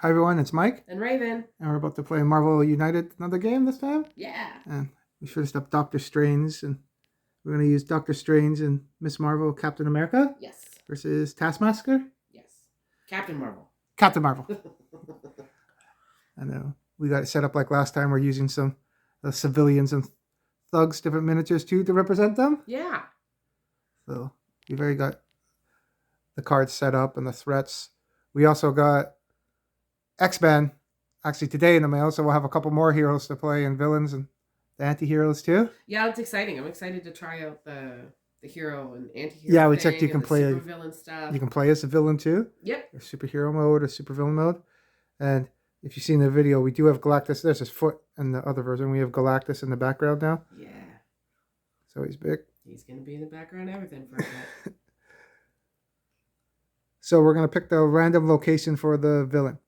Hi everyone, it's Mike. And Raven. And we're about to play Marvel United, another game this time. Yeah. And we finished up Doctor Strange, and we're going to use Doctor Strange and Miss Marvel, Captain America. Yes. Versus Taskmaster. Yes. Captain Marvel. Captain Marvel. And we got it set up like last time. We're using some civilians and thugs, different miniatures too, to represent them. Yeah. So we've already got the cards set up and the threats. We also got X-Men actually today in the mail, so we'll have a couple more heroes to play and villains and the anti-heroes too. Yeah, it's exciting. I'm excited to try out the hero and anti-hero. Yeah, we checked you can play super villain stuff. You can play as a villain too. Yep. Or superhero mode or supervillain mode. And if you've seen the video, we do have Galactus. There's his foot in the other version. We have Galactus in the background now. Yeah. So he's big. He's going to be in the background, everything for a bit. So we're going to pick the random location for the villain.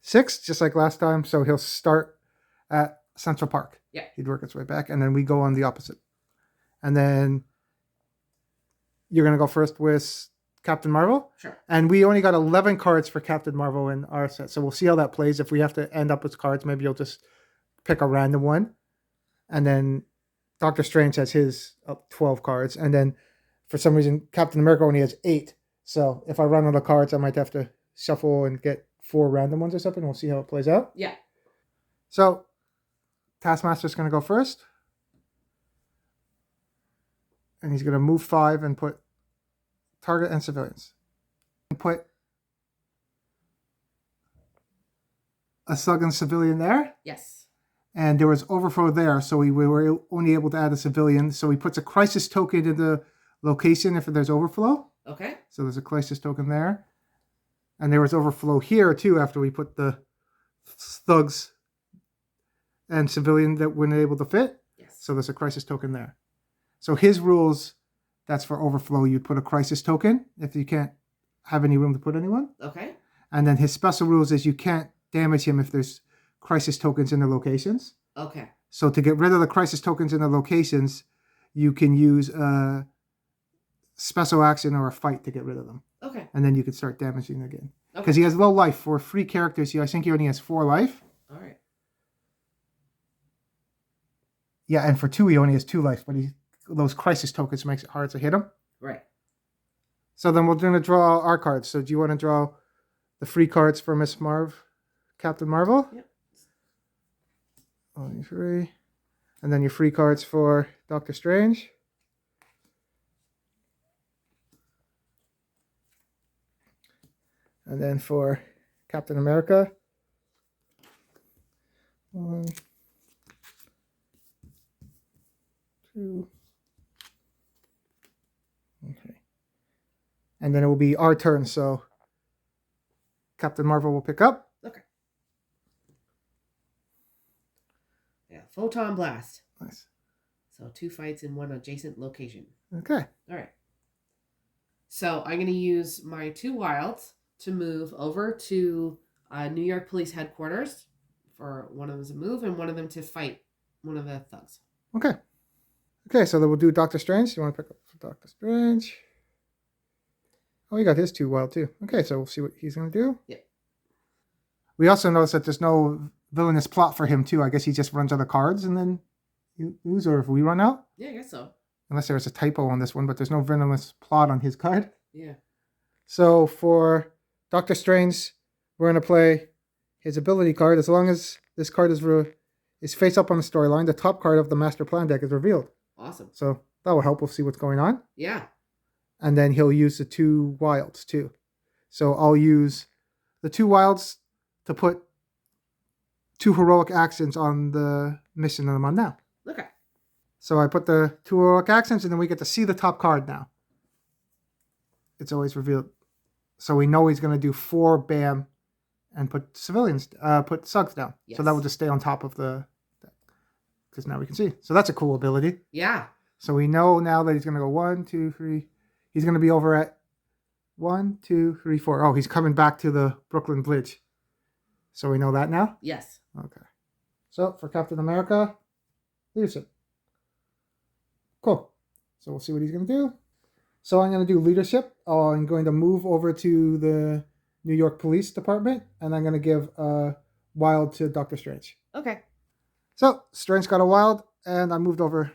Six, just like last time. So he'll start at Central Park. Yeah. He'd work his way back. And then we go on the opposite. And then you're going to go first with Captain Marvel. Sure. And we only got 11 cards for Captain Marvel in our set. So we'll see how that plays. If we have to end up with cards, maybe you'll just pick a random one. And then Doctor Strange has his 12 cards. And then for some reason, Captain America only has 8. So if I run out of cards, I might have to shuffle and get 4 random ones or something. We'll see how it plays out. Yeah. So Taskmaster's going to go first. And he's going to move 5 and put target and civilians. And put a thug and civilian there. Yes. And there was overflow there, so we were only able to add a civilian. So he puts a crisis token in the location if there's overflow. Okay. So there's a crisis token there. And there was overflow here too after we put the thugs and civilian that weren't able to fit. Yes. So there's a crisis token there. So his rules, that's for overflow. You put a crisis token if you can't have any room to put anyone. Okay. And then his special rules is you can't damage him if there's crisis tokens in the locations. Okay. So to get rid of the crisis tokens in the locations, you can use a special action or a fight to get rid of them. Okay. And then you can start damaging again. Okay. Because he has low life. For 3 characters, I think he only has 4 life. All right. Yeah, and for 2, he only has 2 life. But those crisis tokens makes it hard to hit him. Right. So then we're going to draw our cards. So do you want to draw the free cards for Miss Marv, Captain Marvel? Yep. Only 3. And then your free cards for Doctor Strange. And then for Captain America. 1, 2. Okay. And then it will be our turn, so Captain Marvel will pick up. Okay. Yeah, Photon Blast. Nice. So 2 fights in 1 adjacent location. Okay. All right. So I'm going to use my 2 wilds to move over to New York Police Headquarters for one of them to move and one of them to fight one of the thugs. Okay. Okay, so then we'll do Doctor Strange. You want to pick up for Doctor Strange? Oh, he got his 2 wild too. Okay, so we'll see what he's going to do. Yeah. We also notice that there's no villainous plot for him too. I guess he just runs out of cards and then you lose, or if we run out. Yeah, I guess so. Unless there's a typo on this one, but there's no villainous plot on his card. Yeah. So for Doctor Strange, we're going to play his ability card. As long as this card is face up on the storyline, the top card of the Master Plan deck is revealed. Awesome. So that will help. We'll see what's going on. Yeah. And then he'll use the 2 wilds too. So I'll use the 2 wilds to put 2 heroic actions on the mission that I'm on now. Okay. So I put the 2 heroic actions, and then we get to see the top card now. It's always revealed. So we know he's going to do 4 BAM and put civilians, put thugs down. Yes. So that will just stay on top of the deck. Because now we can see. So that's a cool ability. Yeah. So we know now that he's going to go 1, 2, 3. He's going to be over at 1, 2, 3, 4. Oh, he's coming back to the Brooklyn Bridge. So we know that now? Yes. Okay. So for Captain America, leadership. Cool. So we'll see what he's going to do. So I'm going to do leadership. I'm going to move over to the New York Police Department, and I'm going to give a wild to Dr. Strange. Okay. So Strange got a wild, and I moved over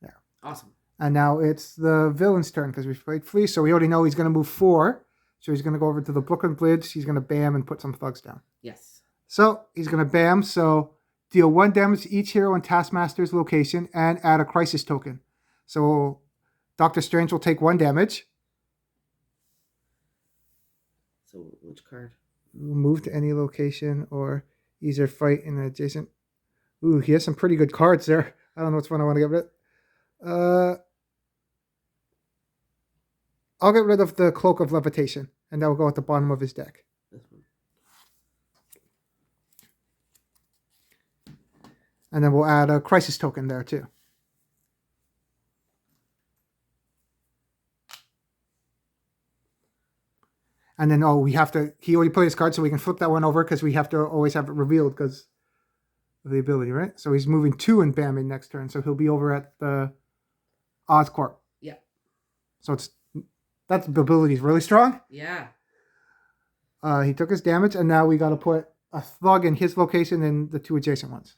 there. Awesome. And now it's the villain's turn because we played Fleece, so we already know he's going to move 4. So he's going to go over to the Brooklyn Bridge. He's going to bam and put some thugs down. Yes. So he's going to bam. So deal 1 damage to each hero in Taskmaster's location and add a crisis token. So Doctor Strange will take 1 damage. So which card? Move to any location or either fight in an adjacent. Ooh, he has some pretty good cards there. I don't know which one I want to get rid of. I'll get rid of the Cloak of Levitation, and that will go at the bottom of his deck. This one. And then we'll add a crisis token there too. And then, we have to, he already played his card, so we can flip that one over because we have to always have it revealed because of the ability, right? So he's moving 2 and bamming next turn, so he'll be over at the Oscorp. Yeah. So that ability is really strong. Yeah. He took his damage, and now we got to put a thug in his location and the 2 adjacent ones.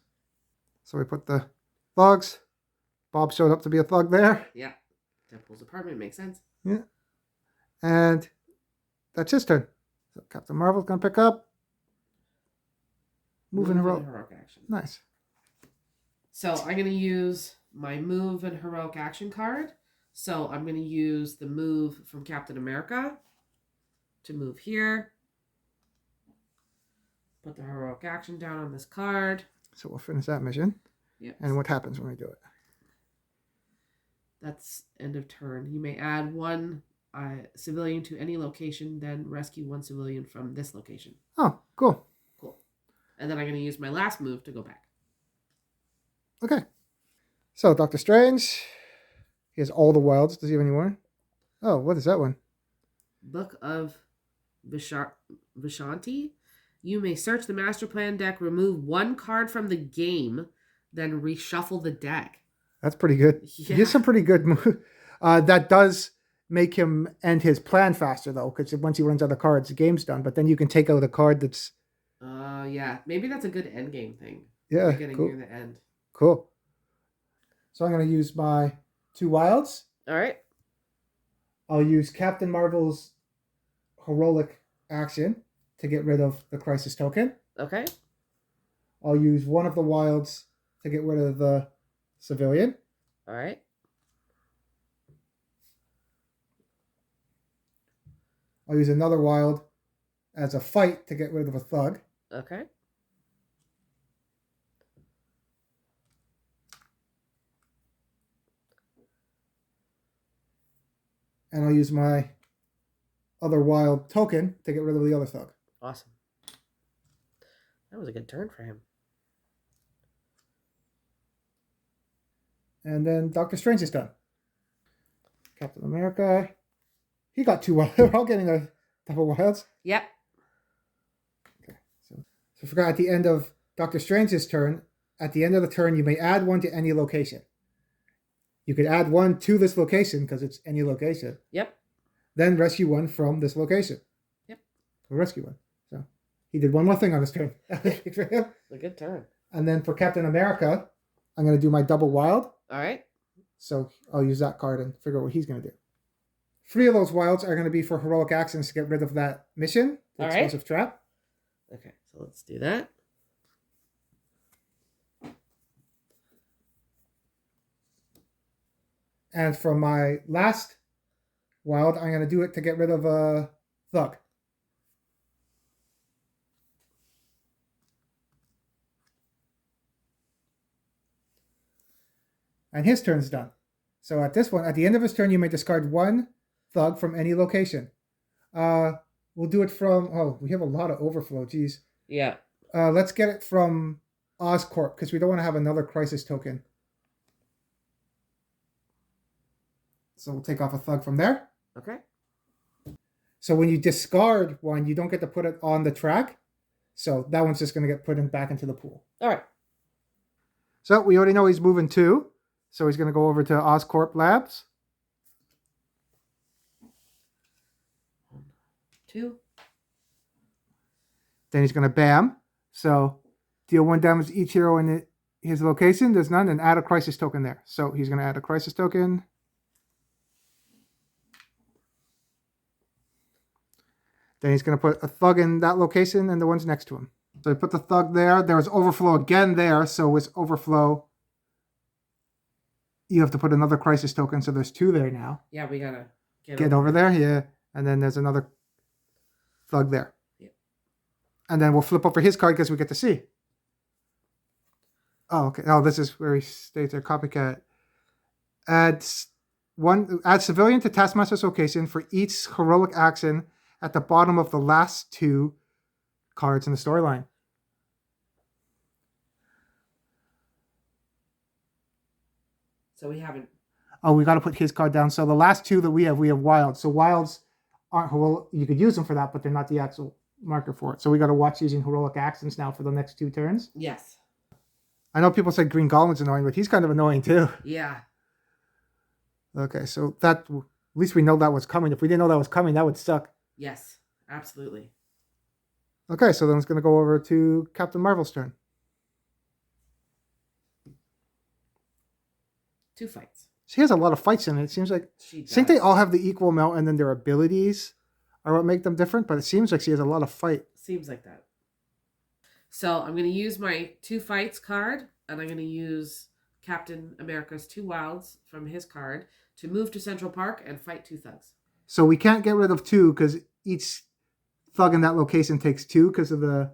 So we put the thugs. Bob showed up to be a thug there. Yeah. Temple's apartment makes sense. Yeah. And that's his turn. So Captain Marvel's going to pick up. Move and heroic action. Nice. So I'm going to use my move and heroic action card. So I'm going to use the move from Captain America to move here. Put the heroic action down on this card. So we'll finish that mission. Yep. And what happens when we do it? That's end of turn. You may add 1 civilian to any location, then rescue 1 civilian from this location. Oh, cool. Cool. And then I'm going to use my last move to go back. Okay. So Doctor Strange. He has all the wilds. Does he have any more? Oh, what is that one? Book of Vishanti. You may search the master plan deck, remove 1 card from the game, then reshuffle the deck. That's pretty good. Yeah. He has some pretty good moves. That does make him end his plan faster, though, because once he runs out of cards, the game's done. But then you can take out a card that's... yeah. Maybe that's a good end game thing. Yeah, getting cool. near the end. Cool. So I'm going to use my 2 wilds. All right. I'll use Captain Marvel's heroic action to get rid of the crisis token. Okay. I'll use 1 of the wilds to get rid of the civilian. All right. I'll use another wild as a fight to get rid of a thug. Okay. And I'll use my other wild token to get rid of the other thug. Awesome. That was a good turn for him. And then Doctor Strange is done. Captain America. He got 2 wilds. We're all getting a double wilds. Yep. Okay. So I forgot at the end of Doctor Strange's turn, at the end of the turn, you may add 1 to any location. You could add 1 to this location because it's any location. Yep. Then rescue 1 from this location. Yep. We'll rescue 1. So he did 1 more thing on his turn. For him. A good turn. And then for Captain America, I'm going to do my double wild. All right. So I'll use that card and figure out what he's going to do. 3 of those wilds are going to be for heroic actions to get rid of that mission, the All right. explosive trap. Okay, so let's do that. And for my last wild, I'm going to do it to get rid of a thug. And his turn's done. So at this one, at the end of his turn, you may discard 1 thug from any location. We'll do it from... Oh, we have a lot of overflow. Geez. Yeah. Let's get it from Oscorp, because we don't want to have another crisis token. So we'll take off a thug from there. Okay. So when you discard 1, you don't get to put it on the track. So that one's just going to get put back into the pool. All right. So we already know he's moving 2. So he's going to go over to Oscorp Labs. 2. Then he's going to bam. So deal 1 damage to each hero in his location. There's none. And add a crisis token there. So he's going to add a crisis token. Then he's going to put a thug in that location and the ones next to him. So he put the thug there. There was overflow again there. So with overflow, you have to put another crisis token. So there's 2 there now. Yeah, we gotta Get over there. Yeah. And then there's another thug there. Yep. And then we'll flip over his card because we get to see. Oh, okay. Oh, this is where he states there. Copycat. Add civilian to Taskmaster's location for each heroic action at the bottom of the last 2 cards in the storyline. So we haven't. Oh, we got to put his card down. So the last 2 that we have wilds. So wilds aren't heroic. You could use them for that, but they're not the actual marker for it. So we got to watch using heroic actions now for the next 2 turns. Yes. I know people say Green Goblin's annoying, but he's kind of annoying too. Yeah. Okay, so that at least we know that was coming. If we didn't know that was coming, that would suck. Yes, absolutely. Okay, so then it's going to go over to Captain Marvel's turn. 2 fights. She has a lot of fights in it. It seems like She does. I think they all have the equal amount, and then their abilities are what make them different. But it seems like she has a lot of fight. Seems like that. So I'm going to use my 2 fights card, and I'm going to use Captain America's 2 wilds from his card to move to Central Park and fight 2 thugs. So we can't get rid of 2 because each thug in that location takes 2 because of the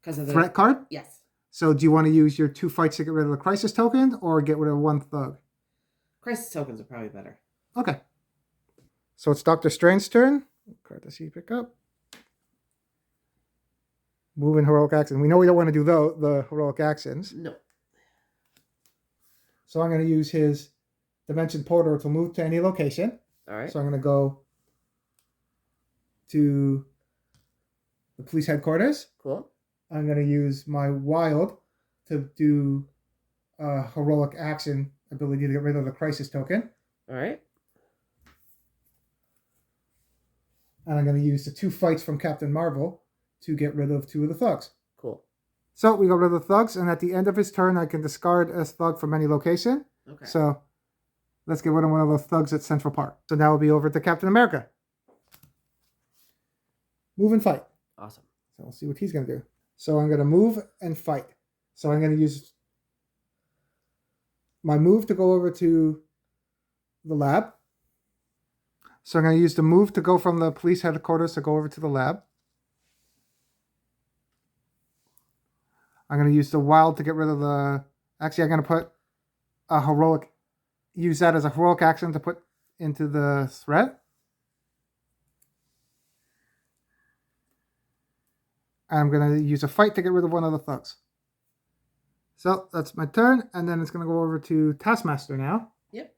threat card? Yes. So do you want to use your 2 fights to get rid of the crisis token or get rid of 1 thug? Crisis tokens are probably better. Okay. So it's Doctor Strange's turn. What card does he pick up? Move in heroic action. We know we don't want to do the heroic actions. No. So I'm going to use his Dimension Portal to move to any location. All right. So I'm going to go to the police headquarters. Cool. I'm going to use my wild to do a heroic action ability to get rid of the crisis token. All right. And I'm going to use the 2 fights from Captain Marvel to get rid of 2 of the thugs. Cool. So we got rid of the thugs, and at the end of his turn, I can discard a thug from any location. Okay. So let's get rid of one of those thugs at Central Park. So now we'll be over to Captain America. Move and fight. Awesome. So we'll see what he's going to do. So I'm going to move and fight. So I'm going to use my move to go over to the lab. So I'm going to use the move to go from the police headquarters to go over to the lab. I'm going to use the wild to get rid of the... Actually, I'm going to put a heroic... Use that as a heroic action to put into the threat. And I'm going to use a fight to get rid of 1 of the thugs. So that's my turn. And then it's going to go over to Taskmaster now. Yep.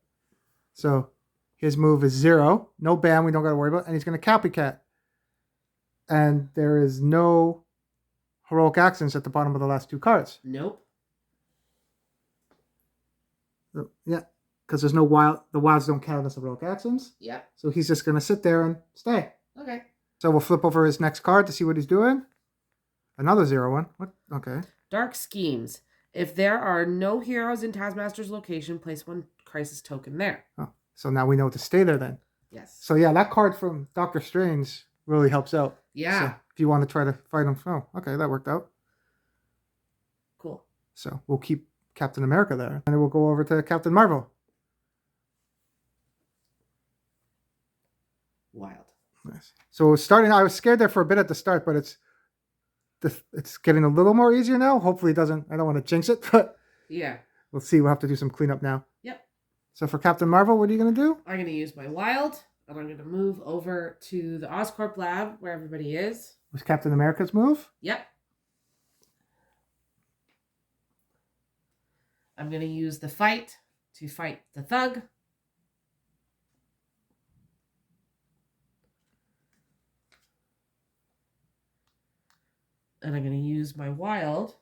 So his move is 0. No bam, we don't got to worry about. And he's going to copycat. And there is no heroic actions at the bottom of the last 2 cards. Nope. So, yeah, because there's no wild. The wilds don't count as heroic actions. Yep. So he's just going to sit there and stay. Okay. So we'll flip over his next card to see what he's doing. Another 0-1. What? Okay. Dark schemes. If there are no heroes in Taskmaster's location, place 1 crisis token there. Oh, so now we know to stay there then. Yes. So yeah, that card from Doctor Strange really helps out. Yeah. So if you want to try to fight him, oh, okay, that worked out. Cool. So we'll keep Captain America there, and then we'll go over to Captain Marvel. Wild. Nice. So starting, I was scared there for a bit at the start, but it's getting a little more easier now. Hopefully it doesn't. I don't want to jinx it, but Yeah. we'll see. We'll have to do some cleanup now. Yep. So for Captain Marvel, what are you gonna do? I'm going to use my wild, and I'm going to move over to the Oscorp lab where everybody is. Was Captain America's move? Yep. I'm going to use the fight to fight the thug. And I'm going to use my wild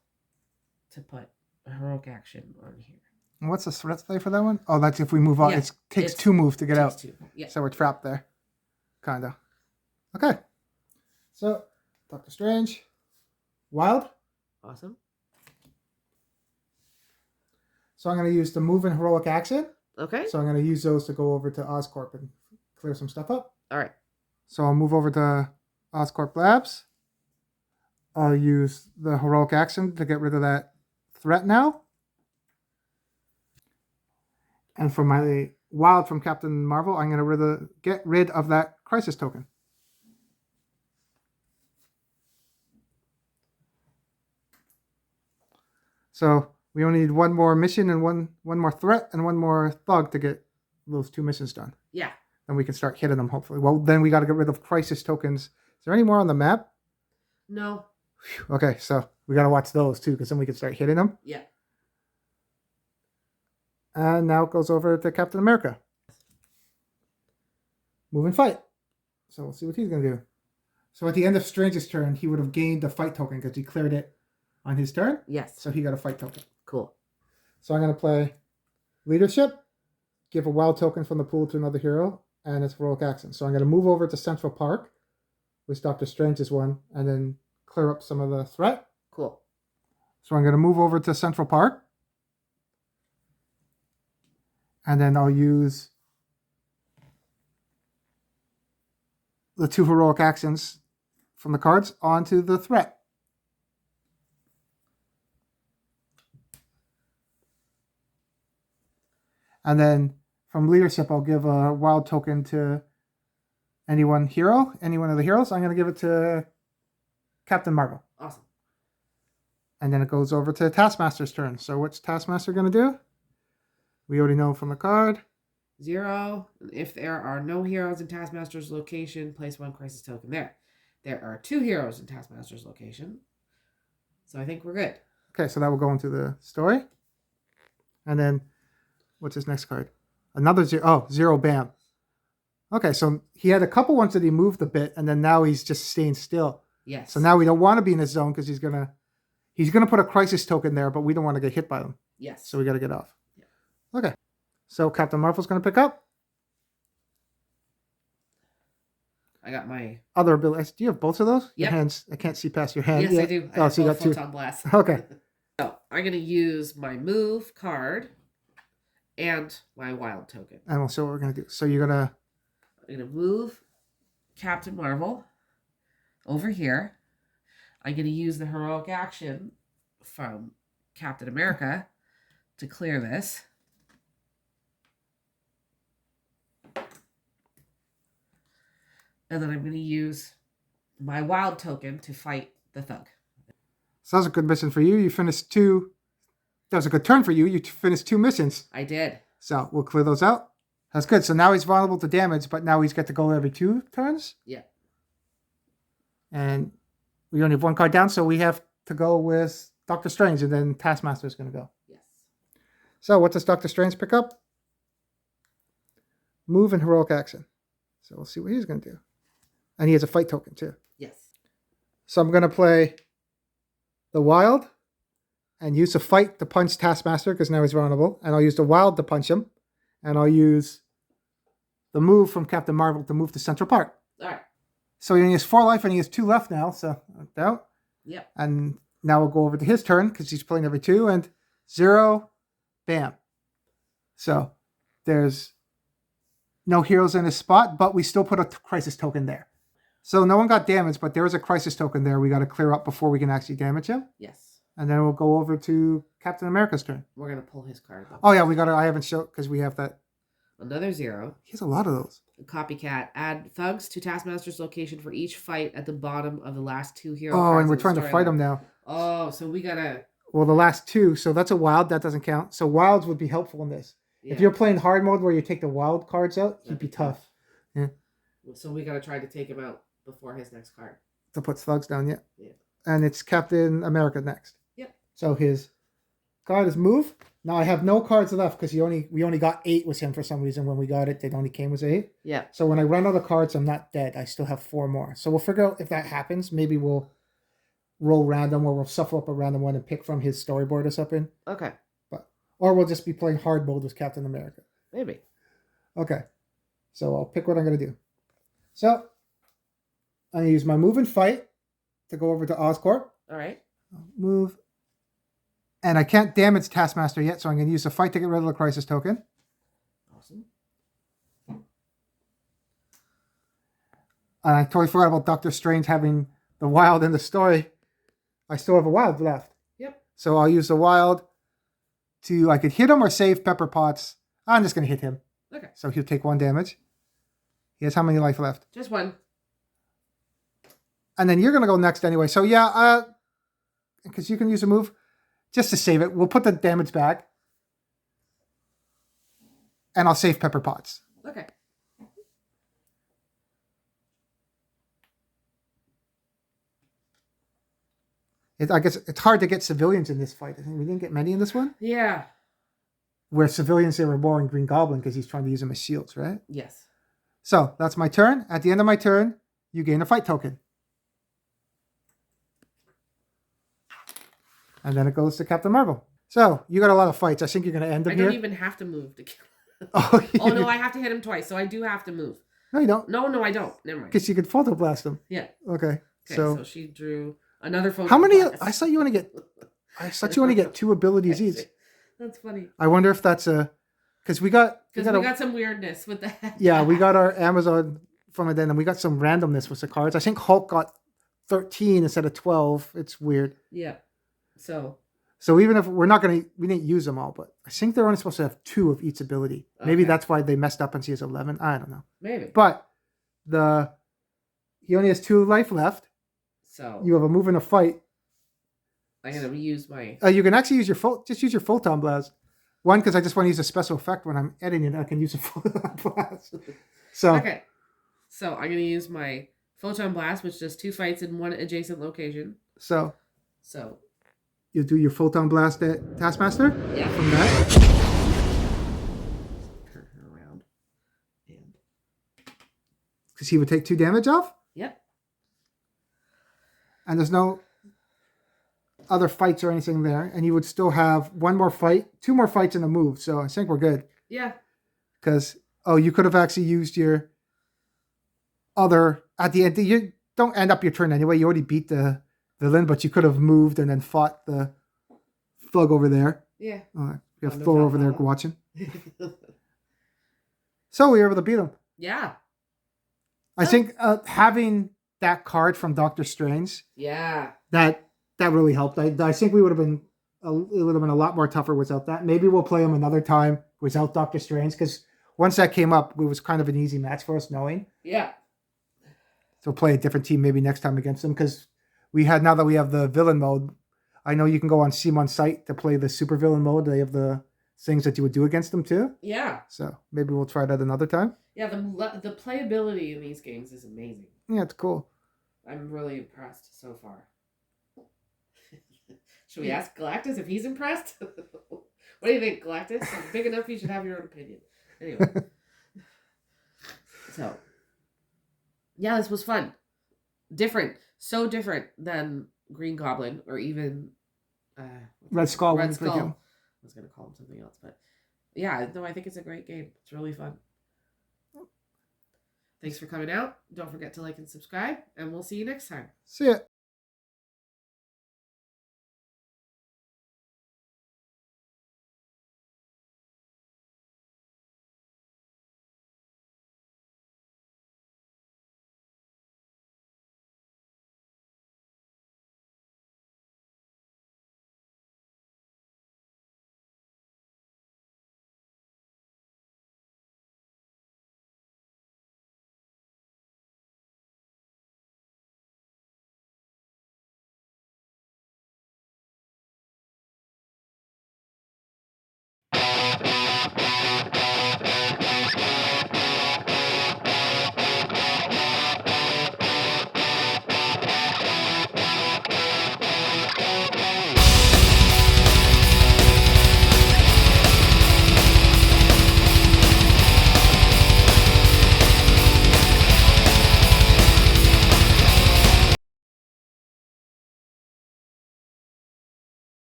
to put a heroic action on here. And what's the threat play for that one? Oh, that's if we move on. Yeah, It takes it's- 2 moves to get Takes out. 2. Yeah. So we're trapped there. Kinda. Okay. So, Doctor Strange. Wild. Awesome. So I'm going to use the move and heroic action. Okay. So I'm going to use those to go over to Oscorp and clear some stuff up. All right. So I'll move over to Oscorp Labs. I'll use the heroic action to get rid of that threat now. And for my wild from Captain Marvel, I'm going to get rid of that crisis token. So we only need one more mission and one more threat and one more thug to get those 2 missions done. Yeah. Then we can start hitting them, hopefully. Well, then we got to get rid of crisis tokens. Is there any more on the map? No. Whew. Okay, so we got to watch those too, because then we can start hitting them. Yeah. And now it goes over to Captain America. Move and fight. So we'll see what he's going to do. So at the end of Strange's turn, he would have gained a fight token because he cleared it on his turn. Yes. So he got a fight token. Cool. So I'm going to play Leadership, give a wild token from the pool to another hero, and it's heroic action. So I'm going to move over to Central Park, which Doctor Strange's one, and then clear up some of the threat. Cool. So I'm going to move over to Central Park. And then I'll use the 2 heroic actions from the cards onto the threat. And then from leadership, I'll give a wild token to any one of the heroes. I'm going to give it to Captain Marvel. Awesome. And then it goes over to Taskmaster's turn. So what's Taskmaster going to do? We already know from the card. 0. If there are no heroes in Taskmaster's location, place 1 crisis token there. There are 2 heroes in Taskmaster's location. So I think we're good. Okay, so that will go into the story. And then, what's his next card? Another 0. Oh, 0, bam. Okay, so he had a couple ones that he moved a bit, and then now he's just staying still. Yes. So now we don't want to be in his zone because he's gonna put a crisis token there, but we don't want to get hit by them. Yes. So we got to get off. Yeah. Okay. So Captain Marvel's going to pick up. I got my other abilities. Do you have both of those? Yep. Your hands. I can't see past your hand. Yes, Yeah. I do. I Oh, have so you both got 2. Photon Blast. Okay. So I'm going to use my move card and my wild token. And we'll see what we're going to do. So you're going to... I'm going to move Captain Marvel over here. I'm going to use the heroic action from Captain America to clear this. And then I'm going to use my wild token to fight the thug. So that was a good mission for you. You finished 2... That was a good turn for you. You finished 2 missions. I did. So we'll clear those out. That's good. So now he's vulnerable to damage, but now he's got to go every 2 turns. Yeah. And we only have 1 card down, so we have to go with Doctor Strange, and then Taskmaster is going to go. Yes. So what does Doctor Strange pick up? Move and heroic action. So we'll see what he's going to do. And he has a fight token too. Yes. So I'm going to play the wild and use a fight to punch Taskmaster because now he's vulnerable. And I'll use the wild to punch him. And I'll use the move from Captain Marvel to move to Central Park. All right. So he only has 4 life and he has 2 left now. So out. Yep. And now we'll go over to his turn because he's playing every 2 and 0, bam. So there's no heroes in his spot, but we still put a crisis token there. So no one got damaged, but there is a crisis token there we got to clear up before we can actually damage him. Yes. And then we'll go over to Captain America's turn. We're going to pull his card. Oh yeah, I haven't shown because we have that. Another 0. He has a lot of those. Copycat. Add thugs to Taskmaster's location for each fight at the bottom of the last 2 hero Oh, cards and we're of the trying to fight storyline. him now. Oh, so we got to... Well, the last 2, so that's a wild. That doesn't count. So wilds would be helpful in this. Yeah. If you're playing hard mode where you take the wild cards out, he'd That'd be be tough. Yeah. So we got to try to take him out before his next card. To put thugs down, yeah. Yeah. And it's Captain America next. Yep. So his card is move. Now I have no cards left because we only got 8 with him for some reason. When we got it, it only came with 8. Yeah. So when I run out of cards, I'm not dead. I still have 4 more. So we'll figure out if that happens. Maybe we'll roll random or we'll shuffle up a random one and pick from his storyboard or something. Okay. Or we'll just be playing hard mode with Captain America. Maybe. Okay. So I'll pick what I'm going to do. So I'm gonna use my move and fight to go over to Oscorp. All right. Move. And I can't damage Taskmaster yet, so I'm gonna use the fight to get rid of the crisis token. Awesome. And I totally forgot about Doctor Strange having the wild in the story. I still have a wild left. Yep. So I'll use the wild to, I could hit him or save Pepper Potts. I'm just going to hit him. Okay. So he'll take 1 damage. He has how many life left? Just 1. And then you're going to go next anyway. So yeah, because you can use a move just to save it. We'll put the damage back. And I'll save Pepper Potts. Okay. I guess it's hard to get civilians in this fight. I think we didn't get many in this one. Yeah. Where civilians, they were more in Green Goblin because he's trying to use them as shields, right? Yes. So that's my turn. At the end of my turn, you gain a fight token. And then it goes to Captain Marvel. So you got a lot of fights. I think you're going to end them I here. don't even have to move to kill. Oh, Oh, no, I have to hit him twice, so I do have to move. No, you don't. No, I don't. Never mind. Because you could Photon Blast them. Yeah. Okay. Okay, So so she drew another Photon how many? Blast. I thought you only get 2 abilities each. That's funny. I wonder if that's a because we got some weirdness with that. Yeah, we got our Amazon from it then, and we got some randomness with the cards. I think Hulk got 13 instead of 12. It's weird. Yeah. So even if we didn't use them all, but I think they're only supposed to have 2 of each ability. Maybe Okay. that's why they messed up and she has 11. I don't know. Maybe. But he only has 2 life left. So You have a move and a fight. I'm gonna use my. You can actually use your Photon Blast. One, because I just want to use a special effect when I'm editing it. I can use a Photon Blast. So Okay. So I'm gonna use my Photon Blast, which does 2 fights in 1 adjacent location. So So you do your Photon Blast at Taskmaster. yeah. From that. Turn her around. And Because he would take 2 damage off. yep. And there's no other fights or anything there. And you would still have 1 more fight, 2 more fights in a move. So I think we're good. Yeah. Because, you could have actually used your other, at the end, you don't end up your turn anyway. You already beat the villain, but you could have moved and then fought the thug over there. Yeah. You have Wonderful. Thor over there watching. So we were able to beat him. Yeah. I think having that card from Doctor Strange, Yeah. that really helped. I think we would have been a lot more tougher without that. Maybe we'll play him another time without Doctor Strange, because once that came up, it was kind of an easy match for us knowing. Yeah. So we'll play a different team maybe next time against them, because now that we have the villain mode, I know you can go on CMON site to play the super villain mode. They have the things that you would do against them too. Yeah. So maybe we'll try that another time. Yeah. The playability in these games is amazing. Yeah, it's cool. I'm really impressed so far. Should we ask Galactus if he's impressed? What do you think, Galactus? It's big enough you should have your own opinion. Anyway. So, yeah, this was fun. Different. So different than Green Goblin or even Red Skull. Red Skull. I was going to call him something else. But yeah, no, I think it's a great game. It's really fun. Thanks for coming out. Don't forget to like and subscribe. And we'll see you next time. See ya.